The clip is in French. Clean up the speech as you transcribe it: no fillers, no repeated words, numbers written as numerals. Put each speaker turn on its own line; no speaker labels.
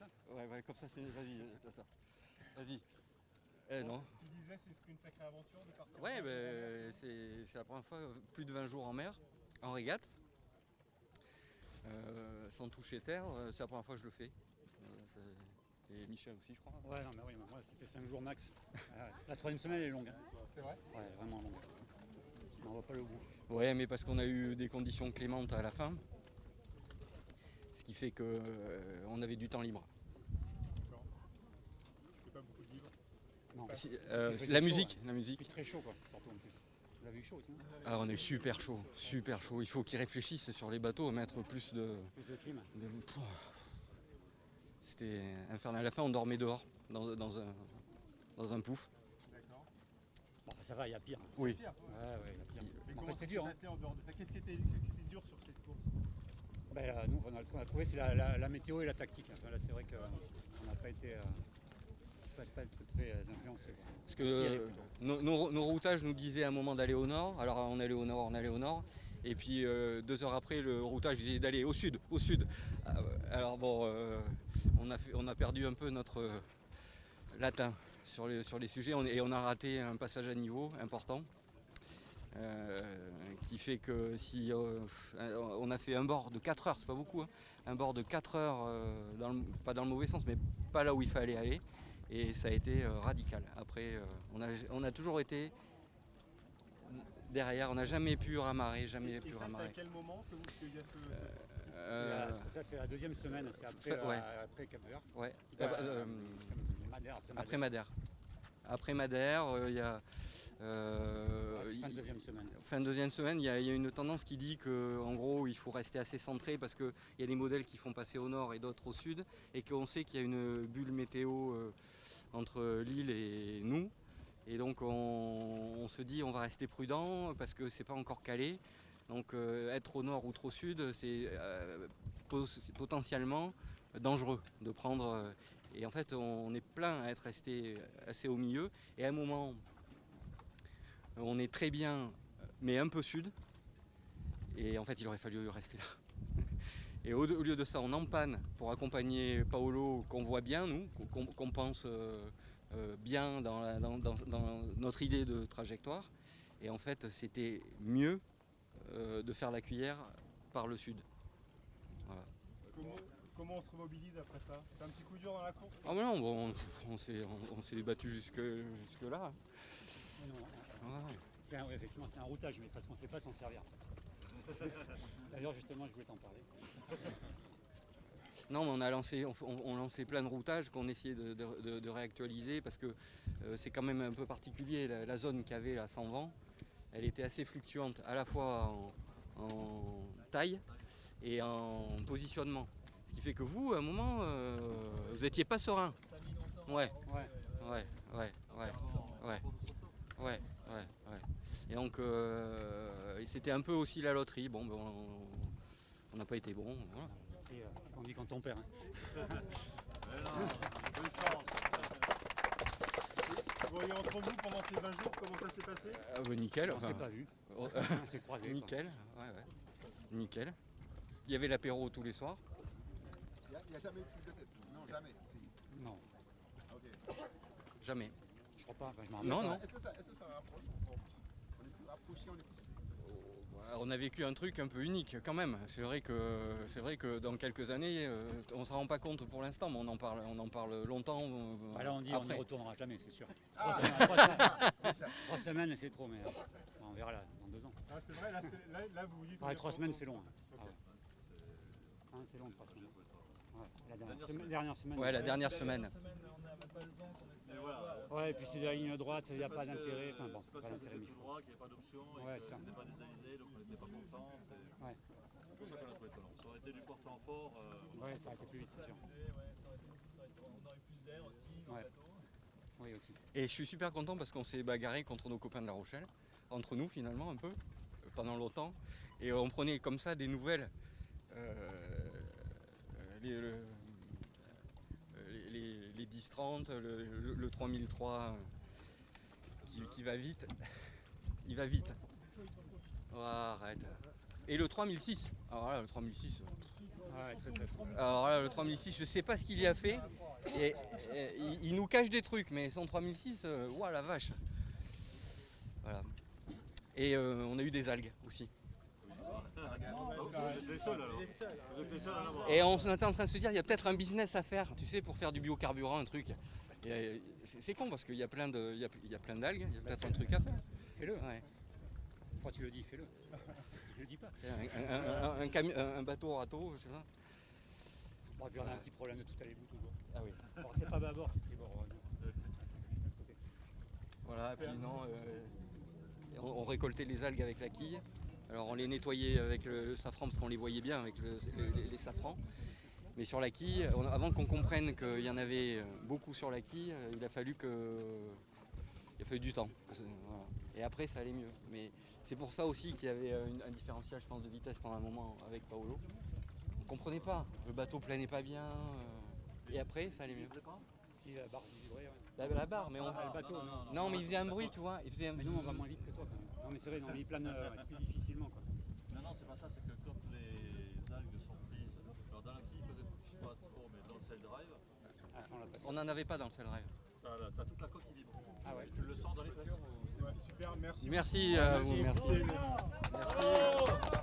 ça.
Ouais, comme ça, c'est. Vas-y, attends. Vas-y. Non.
Tu disais c'est une sacrée aventure de partir.
Ouais, c'est la première fois, plus de 20 jours en mer, en régate, sans toucher terre. C'est la première fois que je le fais. Et Michel aussi, je crois.
Ouais, non, mais oui, moi c'était 5 jours max. La troisième semaine elle est longue. Hein.
C'est vrai?
Ouais, vraiment longue. On n'en voit pas le bout.
Ouais, mais parce qu'on a eu des conditions clémentes à la fin, ce qui fait qu'on avait du temps libre.
D'accord. Tu fais pas beaucoup de livres?
Non.
La musique.
C'est très chaud quoi, surtout en plus. Vous avez eu chaud aussi, hein?
Ah, on est super chaud. Il faut qu'ils réfléchissent sur les bateaux à mettre plus de.
Plus de clim.
C'était infernal. À la fin, on dormait dehors, dans un pouf.
D'accord.
Bon, ça va, il y a pire. Hein.
Oui.
Pire.
Ouais, il y a pire.
Mais
Après,
comment
c'était
ça
dur.
s'est
Hein.
passé en dehors de ça? Qu'est-ce qui était dur sur cette course?
Nous, ce qu'on a trouvé, c'est la météo et la tactique. Là, c'est vrai qu'on n'a pas été très influencé.
Parce que nos routages nous disaient à un moment d'aller au nord. Alors on allait au nord. Et puis 2 heures après, le routage disait d'aller au sud. Alors bon, on a perdu un peu notre latin sur les sujets et on a raté un passage à niveau important. Qui fait que si on a fait un bord de 4 heures, c'est pas beaucoup, hein, un bord de 4 heures, pas dans le mauvais sens, mais pas là où il fallait aller, et ça a été radical. Après, on a toujours été derrière, on n'a jamais pu ramarrer,
Et ça, c'est à quel moment qu'il y a
Ça, c'est la deuxième semaine, c'est après Cap-Vert.
Ouais.
Après Madère.
Après Madère, il y a.
Fin de deuxième semaine.
Fin de deuxième semaine, il y a une tendance qui dit qu'en gros, il faut rester assez centré parce qu'il y a des modèles qui font passer au nord et d'autres au sud, et qu'on sait qu'il y a une bulle météo entre l'île et nous. Et donc on se dit on va rester prudent parce que c'est pas encore calé. Donc être au nord ou trop au sud, c'est potentiellement dangereux de prendre. Et en fait, on est plein à être resté assez au milieu. Et à un moment, on est très bien, mais un peu sud. Et en fait, il aurait fallu rester là. Et au lieu de ça, on empanne pour accompagner Paolo, qu'on voit bien, nous, qu'on pense bien dans notre idée de trajectoire. Et en fait, c'était mieux de faire la cuillère par le sud. Voilà.
Comment on se remobilise après ça? C'est un petit coup dur dans la course?
Ah mais non, bon, on s'est battu jusque là.
Voilà. Effectivement, c'est un routage, mais parce qu'on ne sait pas s'en servir. D'ailleurs, justement, je voulais t'en parler.
Non, mais on lançait plein de routages qu'on essayait de réactualiser parce que c'est quand même un peu particulier. La zone qu'il y avait là sans vent, elle était assez fluctuante à la fois en taille et en positionnement. Ce qui fait que vous, à un moment, vous n'étiez pas serein.
Ça a mis longtemps.
Ouais. Et donc, c'était un peu aussi la loterie. Bon, on n'a pas été bon. Voilà.
C'est ce qu'on dit quand on perd. Hein.
Vous voyez entre vous pendant ces 20 jours, comment ça s'est passé?
Nickel.
On ne s'est pas vu. On s'est croisés.
Nickel. Ouais. Nickel. Il y avait l'apéro tous les soirs.
Il n'y a jamais eu plus de tête? Non, jamais.
Non.
Ok.
Jamais.
Je crois pas. Enfin, je m'en
Non.
Est-ce que ça rapproche encore plus? On est plus rapprochés, on est plus.
On a vécu un truc un peu unique quand même. C'est vrai que dans quelques années, on ne s'en rend pas compte pour l'instant, mais on en parle longtemps.
Là, on dit
après.
on n'y retournera jamais, c'est sûr.
Ah.
3 semaines, c'est trop, mais on verra là, dans 2 ans.
Ah, c'est vrai, là vous dites.
3 semaines, c'est long. Hein.
Ok.
Ah ouais. C'est long, 3 semaines. Ouais, la dernière semaine.
Ouais, la dernière semaine.
On n'a pas le vent qu'on espère.
Ouais, et puis c'est de la ligne droite, il n'y a pas d'intérêt. Enfin bon,
C'est parce
pas
que
d'intérêt,
c'était
mais il
tout
faut.
droit, qu'il n'y avait pas d'option et
Ouais,
que
ça.
c'était pas désalisé, donc on n'était pas content.
Ouais.
C'est pour ça qu'on a trouvé étonnant. Ça aurait été du porte-en-fort.
Ouais, ça aurait été plus vite, c'est sûr.
On aurait plus d'air aussi dans
Ouais.
le bateau.
Oui, aussi.
Et je suis super content parce qu'on s'est bagarré contre nos copains de La Rochelle, entre nous finalement un peu, pendant longtemps. Et on prenait comme ça des nouvelles. Les 10-30, le 3003 qui va vite. Il va vite. Oh, arrête. Et le 3006. Alors là, le 3006.
Ouais, très très fort.
Alors là, le 3006, je sais pas ce qu'il y a fait. Il nous cache des trucs, mais son 3006, ouah la vache. Voilà. Et on a eu des algues aussi.
Vous êtes les seuls alors. Vous êtes les seuls à l'avoir.
Et on était en train de se dire, il y a peut-être un business à faire, tu sais, pour faire du biocarburant, un truc. Et, c'est con parce qu'il y a plein d'algues, il y a peut-être un truc à faire.
Fais-le.
Ouais.
Pourquoi tu le dis? Fais-le. Je le dis pas.
Un bateau râteau, je sais pas.
Bon, et puis on a un petit problème de tout à l'égout toujours.
Ah oui.
Alors, c'est pas bâbord, c'est tribord.
Voilà, et puis non, on récoltait les algues avec la quille. Alors on les nettoyait avec le safran parce qu'on les voyait bien avec les safrans. Mais sur la quille, avant qu'on comprenne qu'il y en avait beaucoup sur la quille, il a fallu du temps. Voilà. Et après ça allait mieux. Mais c'est pour ça aussi qu'il y avait un différentiel, je pense, de vitesse pendant un moment avec Paolo. On ne comprenait pas, le bateau planait pas bien. Et après ça allait mieux.
Si la barre vibrait, ouais.
La barre, mais on...
Le bateau,
Non, mais il faisait un bruit, tu vois. Il faisait un...
Mais nous, on va moins vite que toi. Quand même. Non, mais c'est vrai, non, mais il plane plus difficilement. Quoi.
Non, c'est pas ça, c'est que quand les algues sont prises, alors dans la quille peut-être pas trop, mais dans le sail drive,
Ah, ça, on l'a pas.
On n'en avait pas dans le drive.
t'as toute la coque qui vibre.
Ah ouais.
Tu le sens dans les fesses.
Ouais, super, merci.
Merci à vous. Merci.
Merci.